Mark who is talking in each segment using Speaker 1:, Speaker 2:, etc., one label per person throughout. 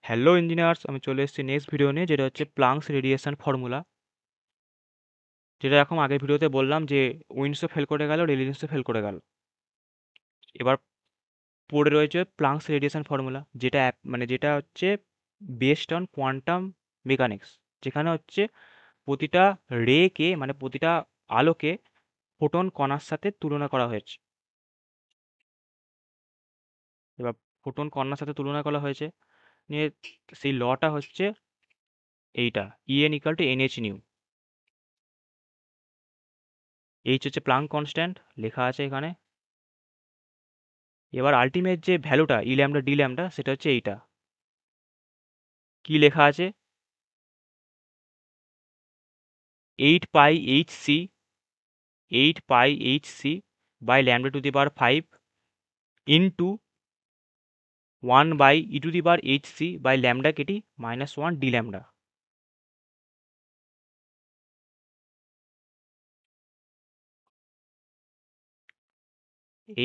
Speaker 1: Hello engineers, আমি চলে এসেছি নেক্সট ভিডিও নিয়ে, যেটা হচ্ছে প্লাঙ্কস রেডিয়েশন ফর্মুলা। যেটা এখন আগের ভিডিওতে বললাম যে উইন্ডসও ফেল করে গেল, রেলিজেন্সও ফেল করে গেল। এবার পড়ে রয়েছে প্লাঙ্কস রেডিয়েশন ফর্মুলা, যেটা যেটা হচ্ছে বেসড অন কোয়ান্টাম মেকানিক্স, যেখানে হচ্ছে প্রতিটা রেকে প্রতিটা আলোকে ফোটন কণার সাথে তুলনা করা হয়েছে। এবার ফোটন কণার সাথে তুলনা করা হয়েছে নিয়ে সেই লটা হচ্ছে এইটা, EN equal to NH nu. H হচ্ছে প্লাঙ্ক কনস্ট্যান্ট, লেখা আছে এখানে। এবার আলটিমেট যে ভ্যালুটা ই ল্যামডা ডি ল্যামডা, সেটা হচ্ছে এইটা। কি লেখা আছে? 8 pi H C by lambda to the power 5 into 1/e⁻ by lambda KT -1 D lambda.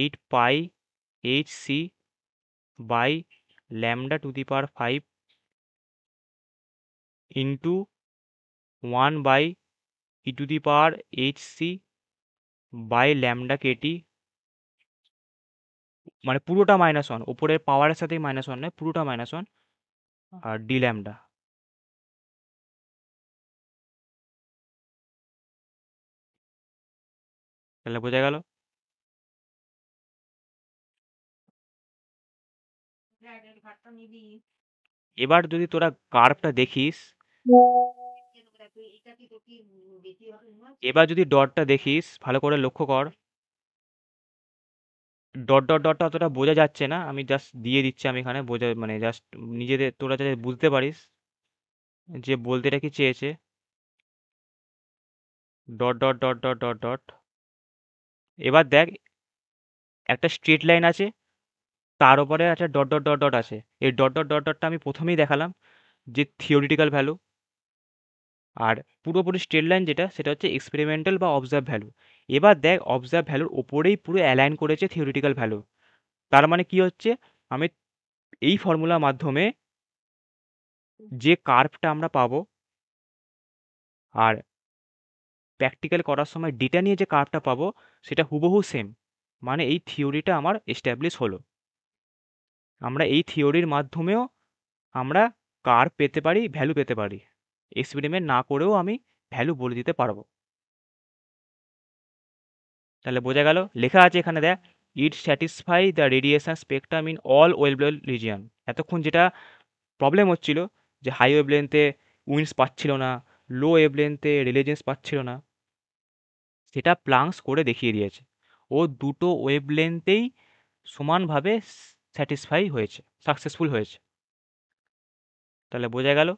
Speaker 1: 8 pi H C by lambda to the power 5 into 1/e⁻ by lambda KT, মানে পুরোটা -1, ওপরের পাওয়ারের সাথেই -1 নয়, পুরোটা -1 আর ডি ল্যামডা। তাহলে বোঝা গেল। এবার যদি তোরা কার্ভটা দেখিস, এবার যদি ডটটা দেখিস ভালো করে লক্ষ্য কর, ডট ডট ডটটা অতটা বোঝা যাচ্ছে না, আমি জাস্ট দিয়ে দিচ্ছি, আমি এখানে বোঝা জাস্ট নিজেদের তোরা যাতে বুঝতে পারিস যে বলতে এটা কি চেয়েছে। Dot dot dot dot dot dot. এবার দেখ, একটা স্ট্রেট লাইন আছে, তার উপরে একটা ডট ডট ডট ডট আছে। এই ডট ডট ডট ডটটা আমি প্রথমেই দেখালাম যে থিওরিটিক্যাল ভ্যালু, আর পুরোপুরি স্ট্রেট লাইন যেটা, সেটা হচ্ছে এক্সপেরিমেন্টাল বা অবজার্ভ ভ্যালু। এবার দেখ, অবজার্ভ ভ্যালুর ওপরেই পুরো অ্যালাইন করেছে থিওরিটিক্যাল ভ্যালু। তার মানে কি হচ্ছে, আমি এই ফর্মুলার মাধ্যমে যে কার্ভটা আমরা পাবো, আর প্র্যাকটিক্যাল করার সময় ডেটা নিয়ে যে কার্ভটা পাবো, সেটা হুবহু সেম। মানে এই থিওরিটা আমার এস্টাবলিশ হলো। আমরা এই থিওরির মাধ্যমেও আমরা কার্ভ পেতে পারি, ভ্যালু পেতে পারি। এক্সপেরিমেন্ট না করেও আমি ভ্যালু বলে দিতে পারবো। তাহলে বোঝা গেল, লেখা আছে এখানে দেখ, it satisfy the radiation spectrum in all wavelength region. এতক্ষণ যেটা প্রবলেম হচ্ছিল যে হাই ওয়েভলেন্থে উইন্ডস পাচ্ছিল না, লো ওয়েভলেন্থে রিলেজেন্স পাচ্ছিল না, সেটা প্লাঙ্কস করে দেখিয়ে দিয়েছে। ও দুটো ওয়েভলেন্থেই সমানভাবে স্যাটিসফাই হয়েছে, সাকসেসফুল হয়েছে। তাহলে বোঝা গেল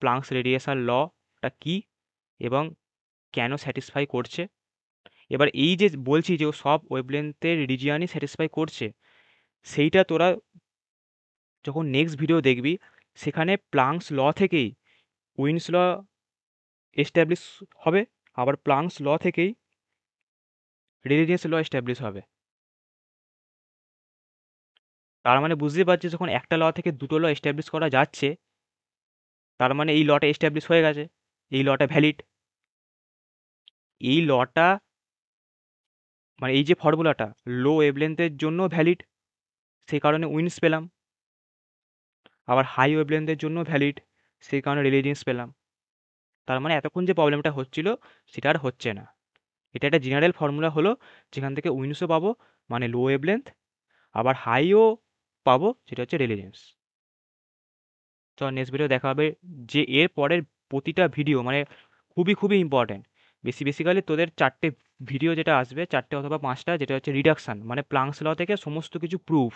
Speaker 1: প্লাঙ্কস রেডিয়েশন লটা কী এবং কেন স্যাটিসফাই করছে। এবার এই যে বলছি যে ও সব ওয়েভলেন্থের রিজিয়নই স্যাটিসফাই করছে, সেইটা তোরা যখন নেক্সট ভিডিও দেখবি, সেখানে প্লাঙ্কস ল থেকেই উইন্ডস ল এস্টাবলিশ হবে, আবার প্লাঙ্কস ল থেকেই রিলিজিয়াস ল এস্টাবলিশ হবে। তার মানে বুঝতে পারছিস, যখন একটা ল থেকে দুটো ল এস্টাবলিশ করা যাচ্ছে, তার মানে এই লটা এস্টাবলিশ হয়ে গেছে, এই লটা ভ্যালিড। এই লটা এই যে ফর্মুলাটা লো ওয়েভলেন্থের জন্য ভ্যালিড, সেই কারণে উইন্ডস পেলাম। আবার হাই ওয়েভলেন্থের জন্য ভ্যালিড, সেই কারণে রিলিজিয়াস পেলাম। তার মানে এতক্ষণ যে প্রবলেমটা হচ্ছিল, সেটা আর হচ্ছে না। এটা একটা জেনারেল ফর্মুলা হলো, যেখান থেকে উইন্ডসও পাবো মানে লো ওয়েভলেন্থ, আবার হাইও পাবো, সেটা হচ্ছে রিলিজিয়াস। তো নেক্সট ভিডিও দেখা হবে, যে এর পরের প্রতিটা ভিডিও খুবই খুবই ইম্পর্ট্যান্ট। বেসিক্যালি তোদের 4টে ভিডিও যেটা আসবে, 4টে অথবা 5টা, যেটা হচ্ছে রিডাকশান প্লাঙ্কস ল থেকে সমস্ত কিছু প্রুফ,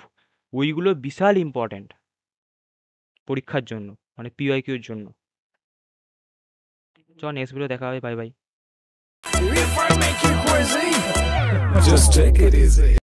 Speaker 1: ওইগুলো বিশাল ইম্পর্ট্যান্ট পরীক্ষার জন্য, পিওয়াইকিউর জন্য। নেক্সট ভিডিও দেখা হবে, bye bye.
Speaker 2: Just take it easy.